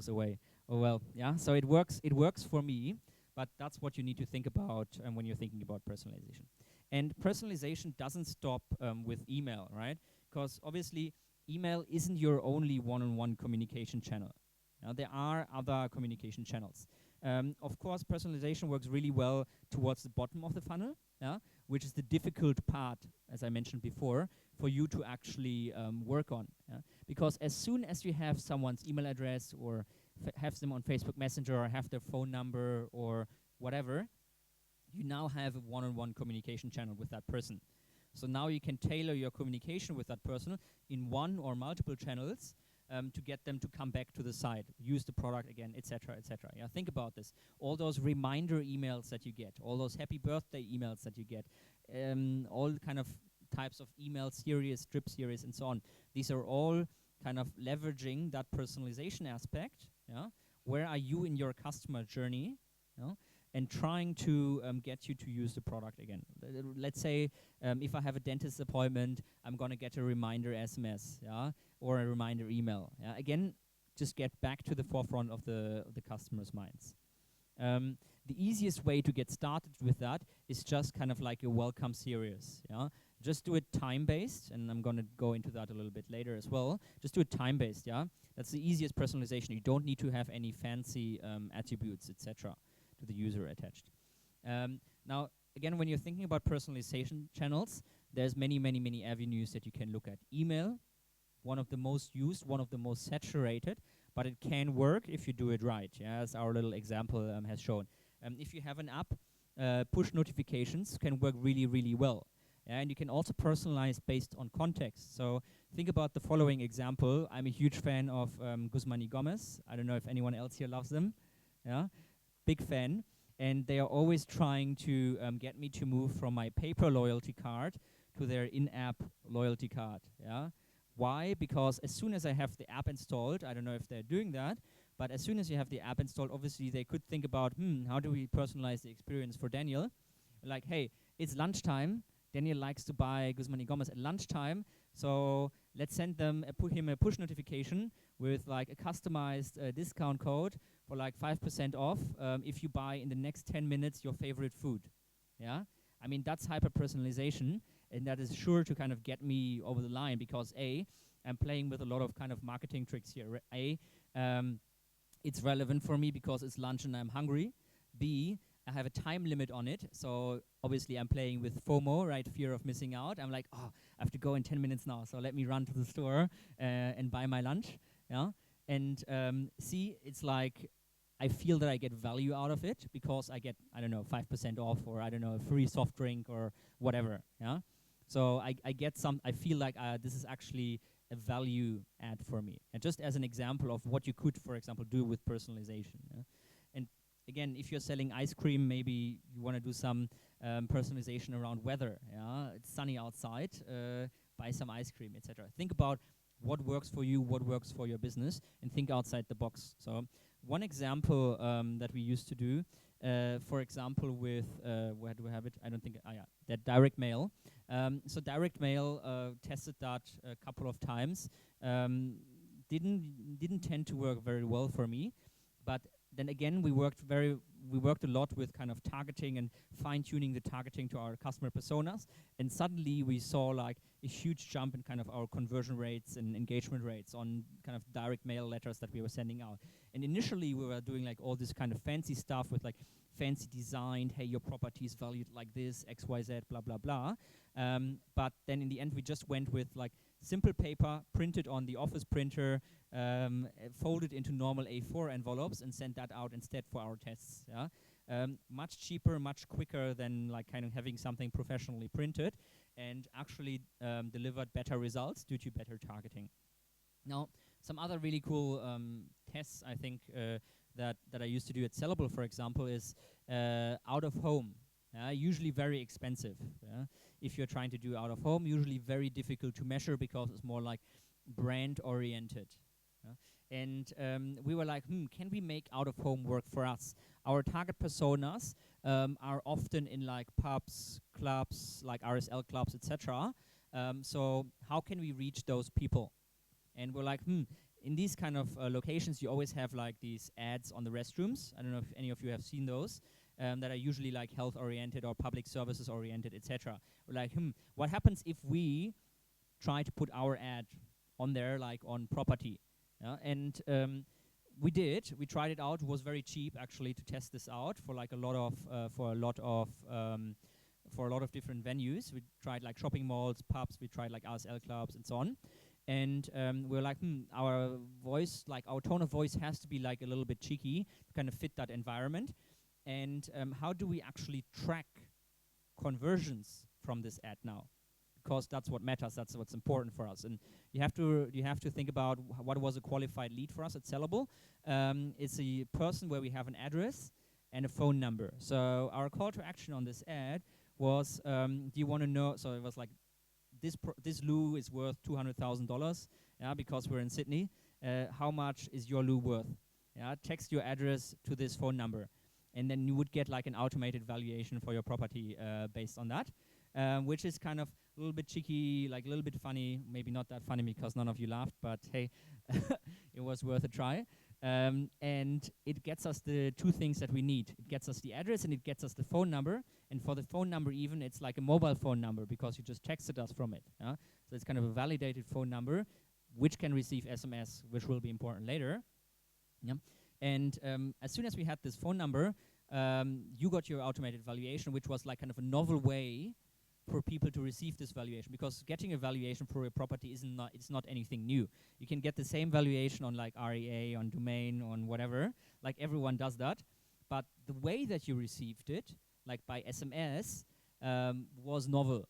away. Oh well, yeah. So it works for me, but that's what you need to think about when you're thinking about personalization. And personalization doesn't stop with email, right? Because obviously, email isn't your only one-on-one communication channel. There are other communication channels. Of course, personalization works really well towards the bottom of the funnel, which is the difficult part, as I mentioned before, for you to actually work on. Because as soon as you have someone's email address, or have them on Facebook Messenger, or have their phone number, or whatever, you now have a one-on-one communication channel with that person. So now you can tailor your communication with that person in one or multiple channels to get them to come back to the site, use the product again, etc., etc. Yeah, think about this. All those reminder emails that you get, all those happy birthday emails that you get, all kind of types of email series, drip series, and so on. These are all kind of leveraging that personalization aspect. Yeah, where are you in your customer journey? You know? And trying to get you to use the product again. Let's say if I have a dentist appointment, I'm gonna get a reminder SMS, yeah, or a reminder email. Yeah? Again, just get back to the forefront of the customer's minds. The easiest way to get started with that is just kind of like a welcome series. Yeah, just do it time-based, and I'm gonna go into that a little bit later as well. Just do it time-based. Yeah, that's the easiest personalization. You don't need to have any fancy attributes, etc. to the user attached. Now, again, when you're thinking about personalization channels, there's many, many, many avenues that you can look at. Email, one of the most used, one of the most saturated, but it can work if you do it right, yeah, as our little example has shown. If you have an app, push notifications can work really, really well. And you can also personalize based on context. So think about the following example. I'm a huge fan of Guzman y Gomez. I don't know if anyone else here loves them. Yeah. Big fan, and they are always trying to get me to move from my paper loyalty card to their in-app loyalty card. Yeah, why? Because as soon as I have the app installed, I don't know if they're doing that, but as soon as you have the app installed, obviously they could think about, how do we personalize the experience for Daniel? Like, hey, it's lunchtime. Daniel likes to buy Guzman y Gomez at lunchtime, so let's send them him a push notification with like a customized discount code for like 5% off if you buy in the next 10 minutes your favorite food. Yeah, I mean, that's hyper-personalization, and that is sure to kind of get me over the line because A, I'm playing with a lot of kind of marketing tricks here. It's relevant for me because it's lunch and I'm hungry. B, I have a time limit on it, so obviously I'm playing with FOMO, right, fear of missing out. I'm like, oh, I have to go in 10 minutes now, so let me run to the store and buy my lunch. Yeah, and C, it's like I feel that I get value out of it because I get, I don't know, 5% off, or I don't know, a free soft drink or whatever. Yeah, so I get some. I feel like this is actually a value add for me. And just as an example of what you could, for example, do with personalization. Yeah? And again, if you're selling ice cream, maybe you want to do some personalization around weather. Yeah, it's sunny outside. Buy some ice cream, etc. Think about what works for you, what works for your business, and think outside the box. So one example that we used to do, for example, with where do we have it? I don't think. That direct mail. So direct mail tested that a couple of times. Didn't tend to work very well for me, but then again, we worked a lot with kind of targeting and fine-tuning the targeting to our customer personas, and suddenly we saw like a huge jump in kind of our conversion rates and engagement rates on kind of direct mail letters that we were sending out. And initially, we were doing like all this kind of fancy stuff with like fancy design, hey, your property is valued like this, X, Y, Z, blah, blah, blah. But then in the end, we just went with like simple paper, printed on the office printer, folded into normal A4 envelopes, and sent that out instead for our tests. Yeah, much cheaper, much quicker than like kind of having something professionally printed, and actually delivered better results due to better targeting. Now, some other really cool tests I think that I used to do at Sellable, for example, is out of home. Usually very expensive. If you're trying to do out of home, usually very difficult to measure because it's more like brand oriented. And we were like, can we make out of home work for us? Our target personas are often in like pubs, clubs, like RSL clubs, etc. So how can we reach those people? And we're like, in these kind of locations, you always have like these ads on the restrooms. I don't know if any of you have seen those. That are usually like health-oriented or public services-oriented, etc. We're like, what happens if we try to put our ad on there, like on property? And we did. We tried it out. It was very cheap, actually, to test this out for like a lot of different venues. We tried like shopping malls, pubs. We tried like RSL clubs and so on. And we're like, our voice, like our tone of voice, has to be like a little bit cheeky to kind of fit that environment. And how do we actually track conversions from this ad now? because that's what matters. That's what's important for us. And you have to think about what was a qualified lead for us at Sellable. It's a person where we have an address and a phone number. So our call to action on this ad was, do you want to know? So it was like, this loo is worth $200,000, yeah, because we're in Sydney. How much is your loo worth? Yeah, text your address to this phone number, and then you would get like an automated valuation for your property based on that, which is kind of a little bit cheeky, like a little bit funny. Maybe not that funny because none of you laughed, but hey, it was worth a try. And it gets us the two things that we need. It gets us the address and it gets us the phone number. And for the phone number even, it's like a mobile phone number because you just texted us from it. So it's kind of a validated phone number which can receive SMS, which will be important later. Yeah. And as soon as we had this phone number, you got your automated valuation, which was like kind of a novel way for people to receive this valuation, because getting a valuation for a property it's not anything new. You can get the same valuation on like REA, on Domain, on whatever, like everyone does that. But the way that you received it, like by SMS, was novel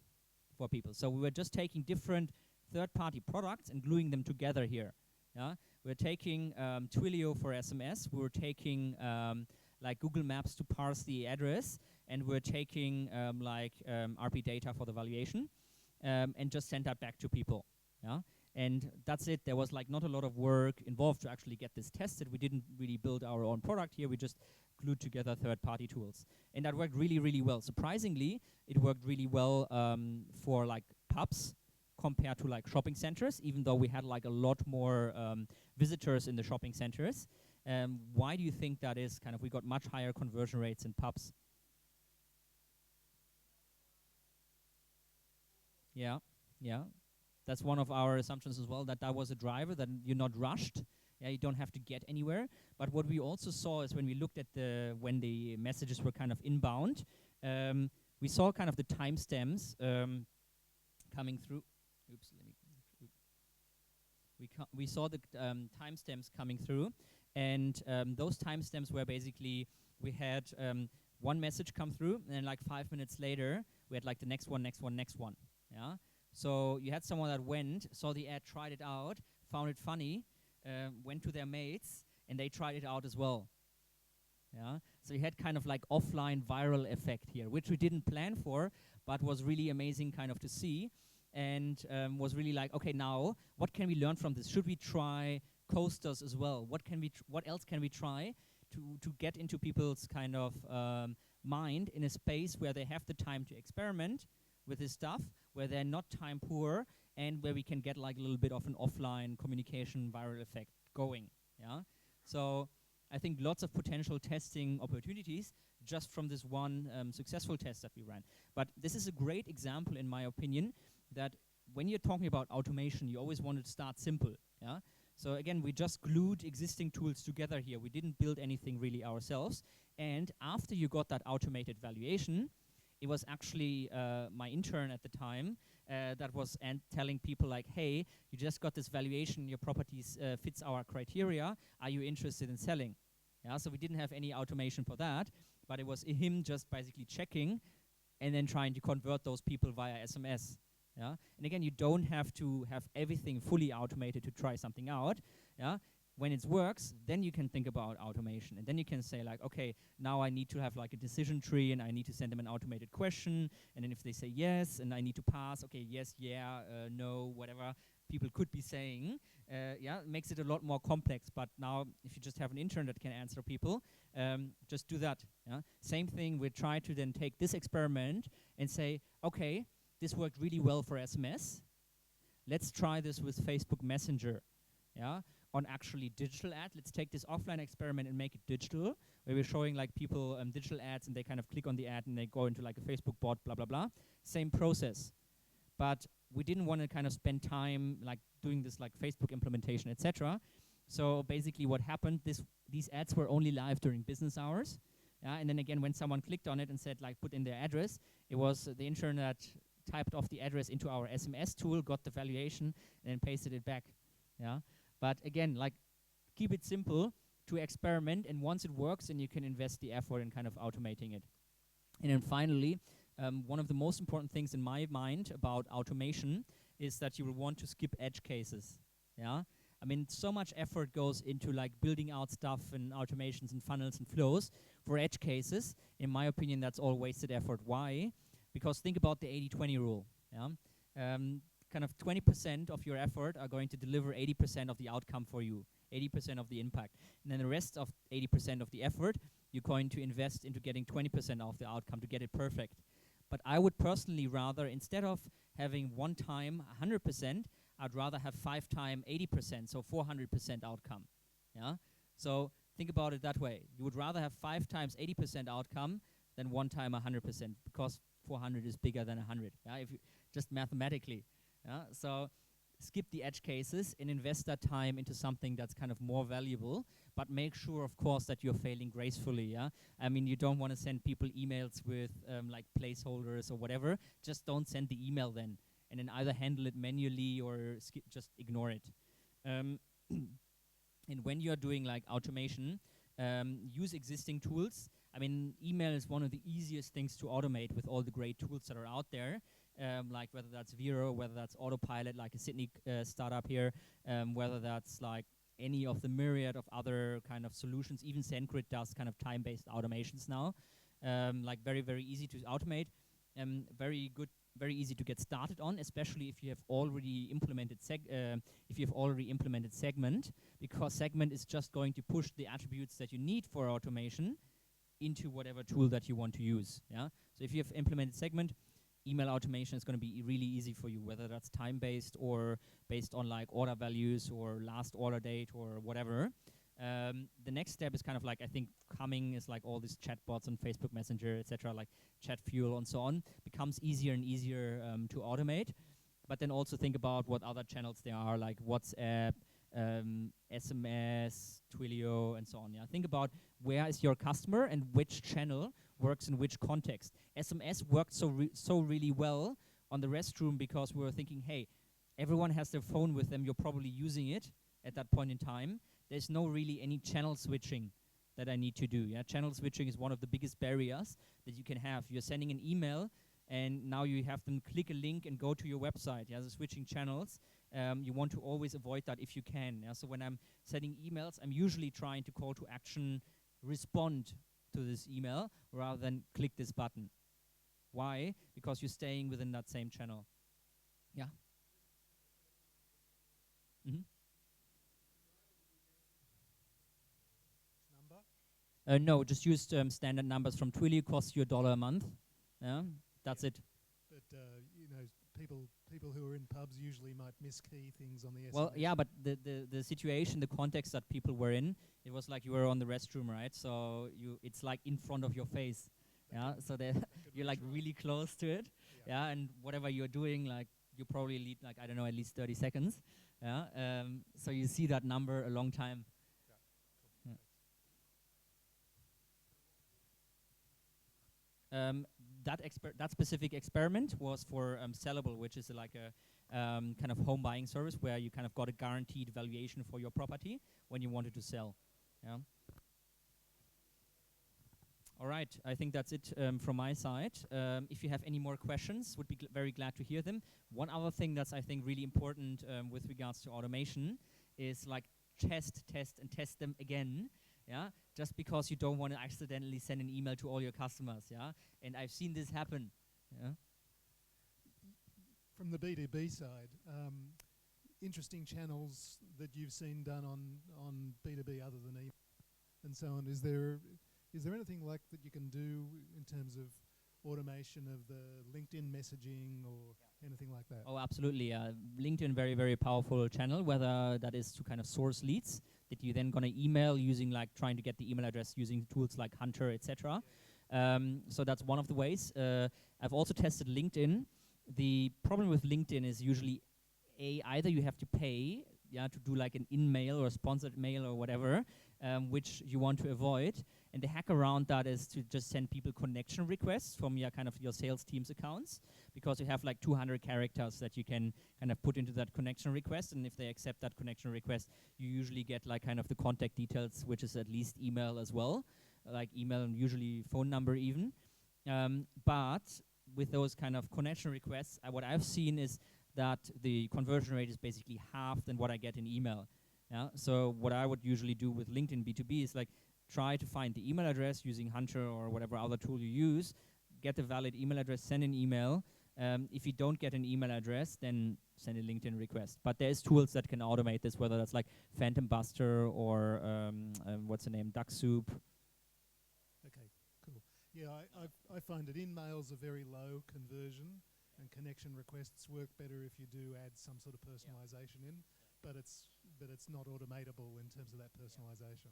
for people. So we were just taking different third-party products and gluing them together here. Yeah, we're taking Twilio for SMS. We were taking like Google Maps to parse the address, and we're taking RP data for the valuation, and just send that back to people. Yeah, and that's it. There was like not a lot of work involved to actually get this tested. We didn't really build our own product here. We just glued together third-party tools, and that worked really, really well. Surprisingly, it worked really well for like pubs compared to like shopping centers, even though we had like a lot more visitors in the shopping centers. Why do you think that is? Kind of, we got much higher conversion rates in pubs. Yeah, yeah. That's one of our assumptions as well, that was a driver, that you're not rushed. Yeah, you don't have to get anywhere. But what we also saw is when we looked at when the messages were kind of inbound, we saw kind of the timestamps coming through. Oops, we saw the timestamps coming through, and those timestamps were basically, we had one message come through, and then like 5 minutes later, we had like the next one, next one, next one. Yeah. So you had someone that went, saw the ad, tried it out, found it funny, went to their mates, and they tried it out as well. Yeah. So you had kind of like offline viral effect here, which we didn't plan for, but was really amazing kind of to see. And was really like, okay, now what can we learn from this? Should we try coasters as well? What else can we try to get into people's kind of mind in a space where they have the time to experiment with this stuff, where they're not time poor, and where we can get like a little bit of an offline communication viral effect going. Yeah. So I think lots of potential testing opportunities just from this one successful test that we ran. But this is a great example, in my opinion, that when you're talking about automation, you always want to start simple. Yeah. So again, we just glued existing tools together here. We didn't build anything really ourselves. And after you got that automated valuation, it was actually my intern at the time that was telling people like, hey, you just got this valuation, your property fits our criteria, are you interested in selling? Yeah, so we didn't have any automation for that, but it was him just basically checking and then trying to convert those people via SMS. Yeah, and again, you don't have to have everything fully automated to try something out. Yeah, when it works, then you can think about automation, and then you can say like, okay, now I need to have like a decision tree, and I need to send them an automated question, and then if they say yes, and I need to pass, okay, yes, yeah, no, whatever people could be saying, yeah, it makes it a lot more complex. But now, if you just have an intern that can answer people, just do that. Yeah? Same thing, we try to then take this experiment and say, okay, this worked really well for SMS. Let's try this with Facebook Messenger. Yeah, on actually digital ad. Let's take this offline experiment and make it digital, where we're showing like people digital ads, and they kind of click on the ad and they go into like a Facebook bot, blah, blah, blah. Same process. But we didn't want to kind of spend time like doing this like Facebook implementation, etc. So basically what happened, these ads were only live during business hours. And then again, when someone clicked on it and said like put in their address, it was the intern that typed off the address into our SMS tool, got the valuation, and then pasted it back. Yeah. But again, like, keep it simple to experiment, and once it works, then you can invest the effort in kind of automating it. And then finally, one of the most important things in my mind about automation is that you will want to skip edge cases. Yeah, I mean, so much effort goes into like building out stuff and automations and funnels and flows for edge cases. In my opinion, that's all wasted effort. Why? Because think about the 80-20 rule. Yeah, kind of 20% of your effort are going to deliver 80% of the outcome for you, 80% of the impact, and then the rest of 80% of the effort you're going to invest into getting 20% of the outcome to get it perfect. But I would personally rather, instead of having one time 100%, I'd rather have 5 times 80%, so 400% outcome. Yeah. So think about it that way. You would rather have 5 times 80% outcome than 1 time 100%, because 400 is bigger than 100. Yeah. If you just mathematically. Yeah. So skip the edge cases and invest that time into something that's kind of more valuable, but make sure, of course, that you're failing gracefully. Yeah. I mean, you don't want to send people emails with like placeholders or whatever. Just don't send the email then. And then either handle it manually or just ignore it. And when you're doing like automation, use existing tools. I mean, email is one of the easiest things to automate with all the great tools that are out there. Like whether that's Vero, whether that's Autopilot, like a Sydney startup here, whether that's like any of the myriad of other kind of solutions. Even SendGrid does kind of time-based automations now. Like very, very easy to automate. Very good. Very easy to get started on, especially if you have already implemented segment, because segment is just going to push the attributes that you need for automation into whatever tool that you want to use. Yeah. So if you have implemented segment, email automation is going to be really easy for you, whether that's time-based or based on like order values or last order date or whatever. The next step is kind of like, I think coming is like all these chatbots on Facebook Messenger, etc., like Chat Fuel and so on, becomes easier and easier to automate. But then also think about what other channels there are, like WhatsApp, SMS, Twilio, and so on. Yeah, think about where is your customer and which channel works in which context. SMS worked so really well on the restroom because we were thinking, hey, everyone has their phone with them. You're probably using it at that point in time. There's no really any channel switching that I need to do. Yeah, channel switching is one of the biggest barriers that you can have. You're sending an email, and now you have them click a link and go to your website. Yeah, so switching channels. You want to always avoid that if you can. Yeah, so when I'm sending emails, I'm usually trying to call to action, respond to this email rather than click this button. Why? Because you're staying within that same channel. Yeah. Mm-hmm. No, just use standard numbers from Twilio. Costs you $1 a month. Yeah, that's it. But you know, people who are in pubs usually might miskey things on the SMS. Well, yeah, but the situation, the context that people were in, it was like you were on the restroom, right? So it's like in front of your face. Yeah, so you're like really close to it. Yeah, and whatever you're doing, like you probably lead like, I don't know, at least 30 seconds. Yeah, so you see that number a long time. That specific experiment was for Sellable, which is like a kind of home buying service where you kind of got a guaranteed valuation for your property when you wanted to sell. Yeah. All right, I think that's it from my side. If you have any more questions, would be very glad to hear them. One other thing that's, I think, really important with regards to automation is like test and test them again. Yeah, just because you don't want to accidentally send an email to all your customers. Yeah, and I've seen this happen. Yeah. From the B2B side, interesting channels that you've seen done on B2B other than email and so on. Is there anything like that you can do in terms of automation of the LinkedIn messaging or anything like that? Oh, absolutely. LinkedIn, very, very powerful channel, whether that is to kind of source leads that you then gonna email using like trying to get the email address using tools like Hunter, etc. So that's one of the ways. I've also tested LinkedIn. The problem with LinkedIn is usually either you have to pay to do like an in-mail or a sponsored mail or whatever, which you want to avoid. And the hack around that is to just send people connection requests from your kind of your sales team's accounts, because you have like 200 characters that you can kind of put into that connection request. And if they accept that connection request, you usually get like kind of the contact details, which is at least email as well, like email and usually phone number even. But with those kind of connection requests, what I've seen is that the conversion rate is basically half than what I get in email. Yeah. So what I would usually do with LinkedIn B2B is like try to find the email address using Hunter or whatever other tool you use, get a valid email address, send an email. If you don't get an email address, then send a LinkedIn request. But there's tools that can automate this, whether that's like Phantom Buster or what's the name, Duck Soup. Okay, cool. Yeah, I find that in-mails are very low conversion, and connection requests work better if you do add some sort of personalization in, but it's not automatable in terms of that personalization.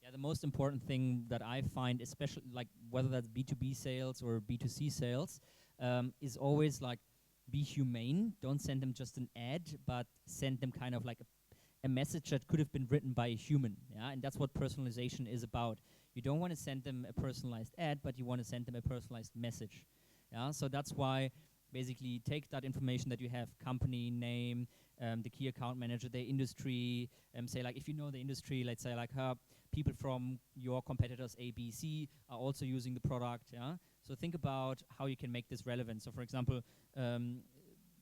Yeah, the most important thing that I find, especially like whether that's B2B sales or B2C sales, is always like be humane. Don't send them just an ad, but send them kind of like a message that could have been written by a human. Yeah, and that's what personalization is about. You don't want to send them a personalized ad, but you want to send them a personalized message. Yeah, so that's why basically take that information that you have, company name, the key account manager, their industry, say like if you know the industry, let's say like people from your competitors A, B, C are also using the product. Yeah, so think about how you can make this relevant. So for example,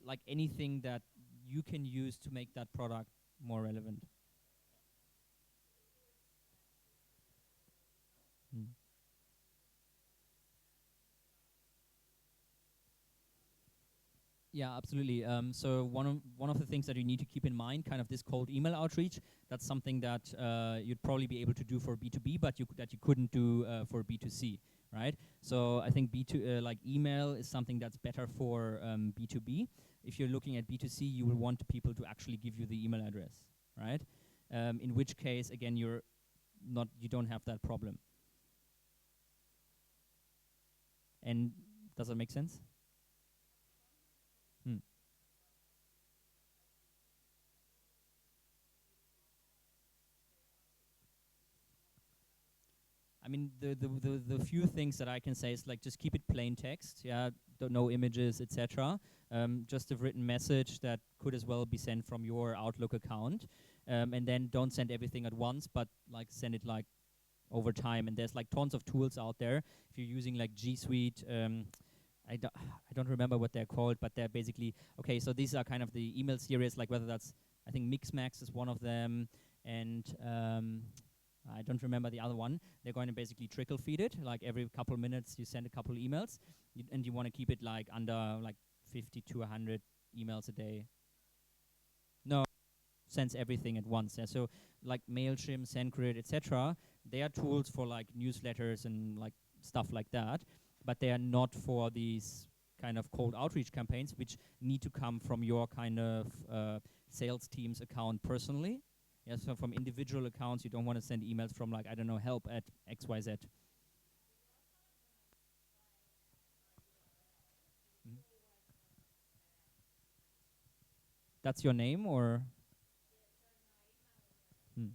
like anything that you can use to make that product more relevant. Yeah, absolutely. So one of the things that you need to keep in mind, kind of this cold email outreach, that's something that you'd probably be able to do for B2B, but that you couldn't do for B2C, right? So I think like email is something that's better for B2B. If you're looking at B2C, you will want people to actually give you the email address, right? In which case, again, you don't have that problem. And does that make sense? I mean, the few things that I can say is like just keep it plain text, yeah, no images, etc. Just a written message that could as well be sent from your Outlook account, and then don't send everything at once, but like send it like over time. And there's like tons of tools out there. If you're using like G Suite, I don't remember what they're called, but they're basically okay. So these are kind of the email series, like whether that's I think Mixmax is one of them, and I don't remember the other one. They're going to basically trickle feed it. Like every couple of minutes, you send a couple of emails, and you want to keep it like under like 50 to 100 emails a day. No, sends everything at once. Yeah. So like Mailchimp, SendGrid, etc. They are tools for like newsletters and like stuff like that, but they are not for these kind of cold outreach campaigns, which need to come from your kind of sales team's account personally. Yeah, so from individual accounts, you don't want to send emails from like, I don't know, help at XYZ. Mm. That's your name or? Hmm.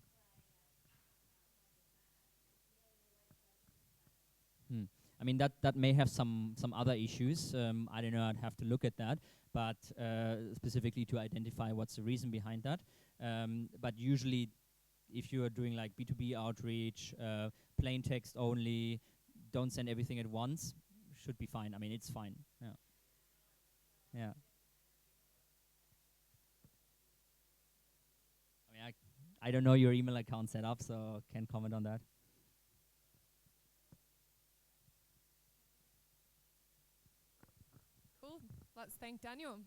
Hmm. I mean, that may have some other issues. I don't know, I'd have to look at that, but specifically to identify what's the reason behind that. But usually, if you are doing like B2B outreach, plain text only, don't send everything at once, should be fine. I mean, it's fine. Yeah. Yeah. I mean, I don't know your email account setup, so can't comment on that. Cool. Let's thank Daniel.